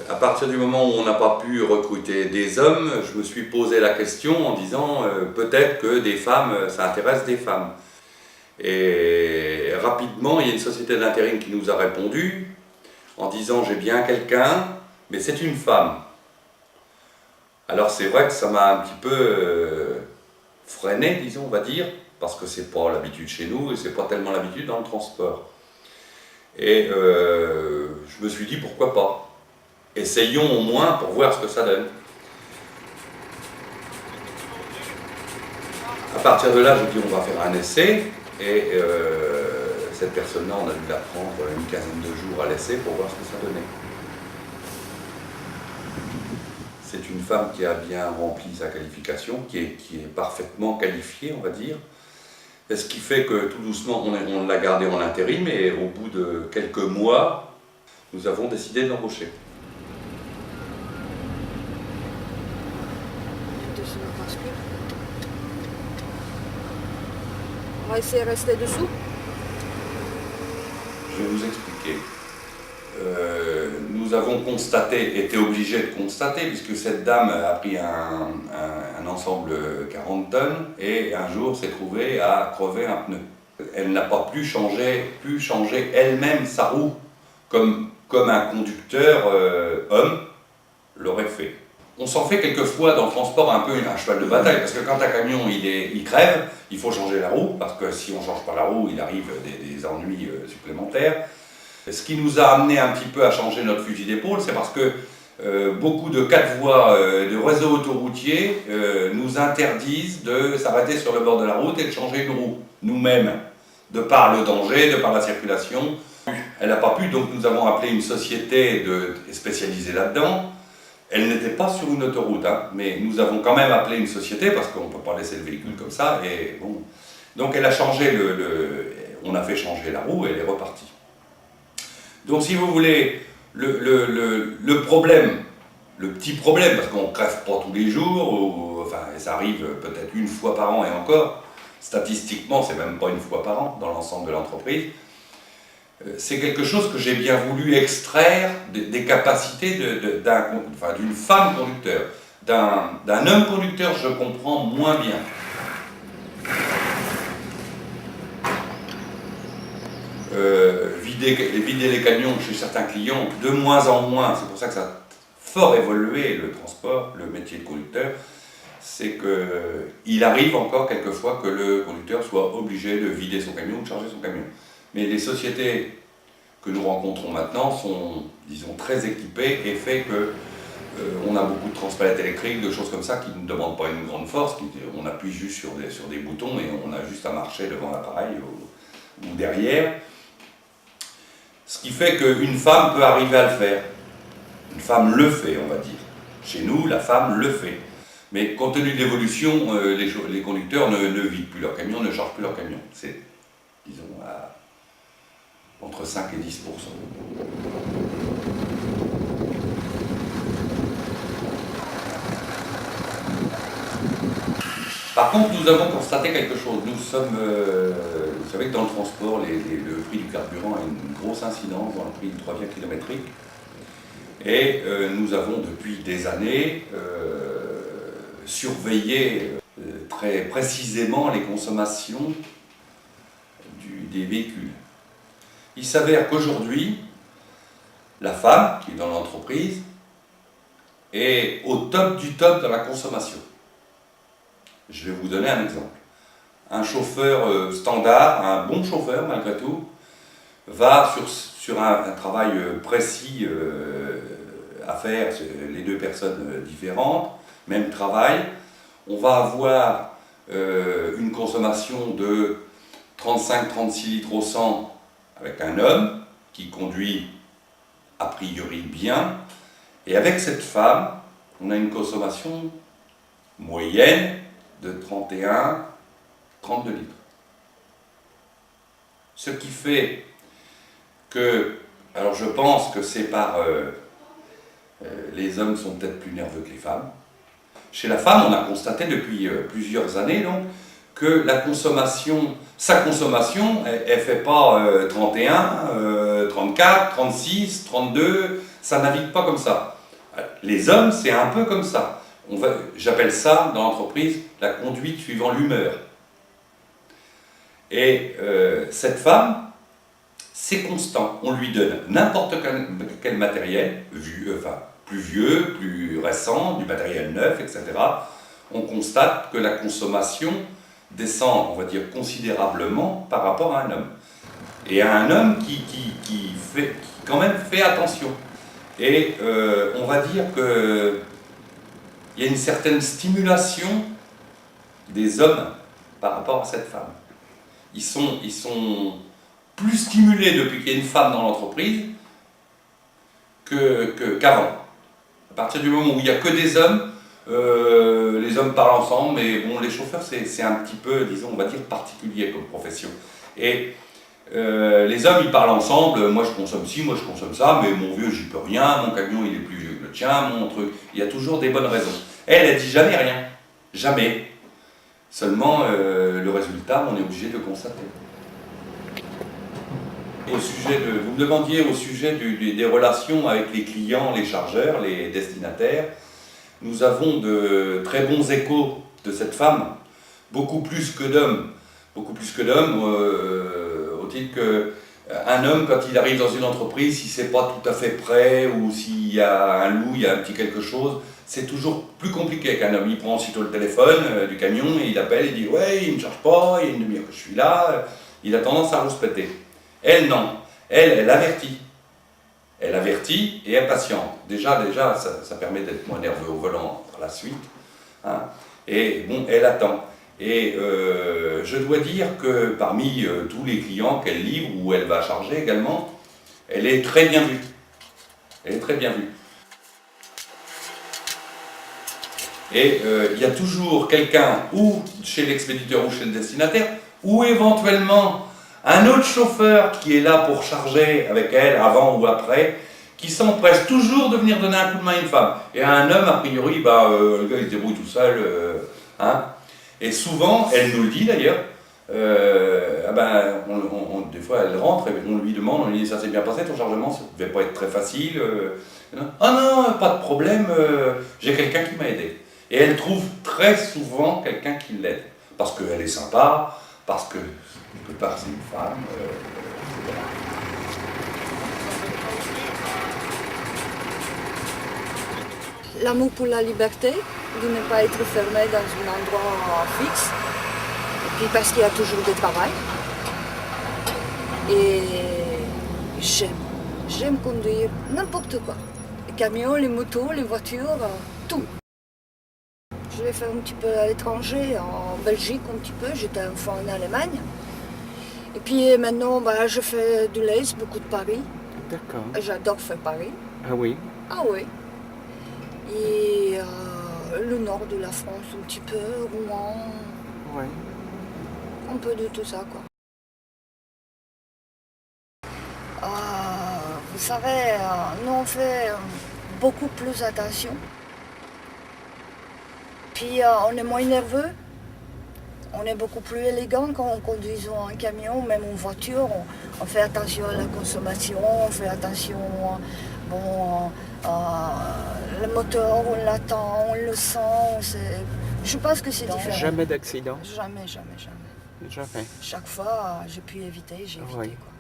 À partir du moment où on n'a pas pu recruter des hommes, je me suis posé la question en disant peut-être que des femmes, ça intéresse des femmes. Et rapidement, il y a une société d'intérim qui nous a répondu en disant j'ai bien quelqu'un, mais c'est une femme. Alors c'est vrai que ça m'a un petit peu freiné, disons, on va dire, parce que c'est pas l'habitude chez nous et c'est pas tellement l'habitude dans le transport. Et je me suis dit pourquoi pas. Essayons au moins pour voir ce que ça donne. À partir de là, je dis on va faire un essai et cette personne-là, on a dû la prendre une quinzaine de jours à l'essai pour voir ce que ça donnait. C'est une femme qui a bien rempli sa qualification, qui est parfaitement qualifiée, on va dire. Et ce qui fait que tout doucement, on l'a gardée en intérim et au bout de quelques mois, nous avons décidé de l'embaucher. On va essayer de rester dessous. Je vais vous expliquer. Nous avons constaté, été obligés de constater, puisque cette dame a pris un ensemble 40 tonnes et un jour s'est trouvée à crever un pneu. Elle n'a pas pu changer elle-même sa roue, comme un conducteur homme l'aurait fait. On s'en fait quelquefois dans le transport un peu un cheval de bataille, parce que quand un camion il crève, il faut changer la roue, parce que si on ne change pas la roue, il arrive des ennuis supplémentaires. Ce qui nous a amené un petit peu à changer notre fusil d'épaule, c'est parce que beaucoup de 4 voies de réseau autoroutier nous interdisent de s'arrêter sur le bord de la route et de changer une roue, nous-mêmes, de par le danger, de par la circulation. Elle n'a pas pu, donc nous avons appelé une société spécialisée là-dedans. Elle n'était pas sur une autoroute, hein, mais nous avons quand même appelé une société parce qu'on ne peut pas laisser le véhicule comme ça. Et bon. Donc elle a changé on a fait changer la roue et elle est repartie. Donc si vous voulez, le problème, le petit problème, parce qu'on ne crève pas tous les jours, enfin ça arrive peut-être une fois par an et encore, statistiquement c'est même pas une fois par an dans l'ensemble de l'entreprise, c'est quelque chose que j'ai bien voulu extraire des capacités d'une femme conducteur. D'un homme conducteur, je comprends moins bien. Vider les camions chez certains clients, de moins en moins, c'est pour ça que ça a fort évolué le transport, le métier de conducteur, c'est qu'il arrive encore quelquefois que le conducteur soit obligé de vider son camion ou de charger son camion. Mais les sociétés que nous rencontrons maintenant sont, disons, très équipées et fait que on a beaucoup de transpalettes électriques, de choses comme ça qui ne demandent pas une grande force, on appuie juste sur des boutons et on a juste à marcher devant l'appareil ou derrière. Ce qui fait qu'une femme peut arriver à le faire. Une femme le fait, on va dire. Chez nous, la femme le fait. Mais compte tenu de l'évolution, les conducteurs ne vident plus leur camion, ne chargent plus leur camion. C'est, disons, entre 5 et 10%. Par contre, nous avons constaté quelque chose. Nous sommes, vous savez que dans le transport, le prix du carburant a une grosse incidence dans le prix du 3 kilométrique. Et nous avons depuis des années surveillé très précisément les consommations des véhicules. Il s'avère qu'aujourd'hui, la femme qui est dans l'entreprise est au top du top de la consommation. Je vais vous donner un exemple. Un chauffeur standard, un bon chauffeur malgré tout, va sur un travail précis à faire, les deux personnes différentes, même travail, on va avoir une consommation de 35-36 litres au 100 avec un homme qui conduit a priori bien, et avec cette femme, on a une consommation moyenne de 31-32 litres. Ce qui fait que, alors je pense que c'est par... les hommes sont peut-être plus nerveux que les femmes. Chez la femme, on a constaté depuis plusieurs années donc, que la consommation, sa consommation, elle ne fait pas 31, 34, 36, 32, ça navigue pas comme ça. Les hommes, c'est un peu comme ça. J'appelle ça, dans l'entreprise, la conduite suivant l'humeur. Et cette femme, c'est constant. On lui donne n'importe quel matériel, plus vieux, plus récent, du matériel neuf, etc. On constate que la consommation descend, on va dire, considérablement par rapport à un homme. Et à un homme qui quand même fait attention. Et on va dire qu'il y a une certaine stimulation des hommes par rapport à cette femme. Ils sont plus stimulés depuis qu'il y a une femme dans l'entreprise qu'avant. À partir du moment où il n'y a que des hommes, les hommes parlent ensemble, mais bon, les chauffeurs, c'est un petit peu, disons, on va dire, particulier comme profession. Et les hommes, ils parlent ensemble, moi je consomme ci, moi je consomme ça, mais mon vieux, j'y peux rien, mon camion, il est plus vieux que le tien, mon truc, il y a toujours des bonnes raisons. Elle dit jamais rien, jamais. Seulement, le résultat, on est obligé de constater. Vous me demandiez au sujet des relations avec les clients, les chargeurs, les destinataires. Nous avons de très bons échos de cette femme, beaucoup plus que d'hommes. Beaucoup plus que d'hommes, au titre qu'un homme, quand il arrive dans une entreprise, s'il ne s'est pas tout à fait prêt, ou s'il y a un loup, il y a un petit quelque chose, c'est toujours plus compliqué qu'un homme. Il prend aussitôt le téléphone du camion et il appelle et dit « Ouais, il ne me charge pas, il y a une demi-heure que je suis là ». Il a tendance à rouspéter. Elle, non. Elle avertit. Elle avertit et elle patiente. Déjà ça permet d'être moins nerveux au volant par la suite. Hein. Et bon, elle attend. Et je dois dire que parmi tous les clients qu'elle livre ou elle va charger également, elle est très bien vue. Elle est très bien vue. Et il y a toujours quelqu'un, ou chez l'expéditeur ou chez le destinataire, ou éventuellement un autre chauffeur qui est là pour charger avec elle avant ou après, qui s'empresse toujours de venir donner un coup de main à une femme. Et à un homme, a priori, le gars il se débrouille tout seul. Hein. Et souvent, elle nous le dit d'ailleurs, des fois elle rentre et on lui demande, on lui dit ça s'est bien passé ton chargement, ça ne devait pas être très facile. Ah non, pas de problème, j'ai quelqu'un qui m'a aidé. Et elle trouve très souvent quelqu'un qui l'aide, parce qu'elle est sympa, parce que quelque part c'est une femme. L'amour pour la liberté, de ne pas être fermé dans un endroit fixe, et puis parce qu'il y a toujours du travail. Et j'aime conduire n'importe quoi. Les camions, les motos, les voitures, tout. Je l'ai fait un petit peu à l'étranger, en Belgique un petit peu, j'étais une fois en Allemagne. Et puis maintenant, je fais de l'Est, beaucoup de Paris. D'accord. J'adore faire Paris. Ah oui? Ah oui. Et le nord de la France un petit peu, Rouen. Ouais. Un peu de tout ça, quoi. Vous savez, nous on fait beaucoup plus attention. Puis on est moins nerveux. On est beaucoup plus élégant quand on conduit un camion, même une voiture. On fait attention à la consommation, on fait attention, le moteur, on l'attend, on le sent. Je pense que c'est différent. Jamais d'accident? Jamais. Jamais. Chaque fois, j'ai pu éviter, j'ai évité. Oui. Quoi.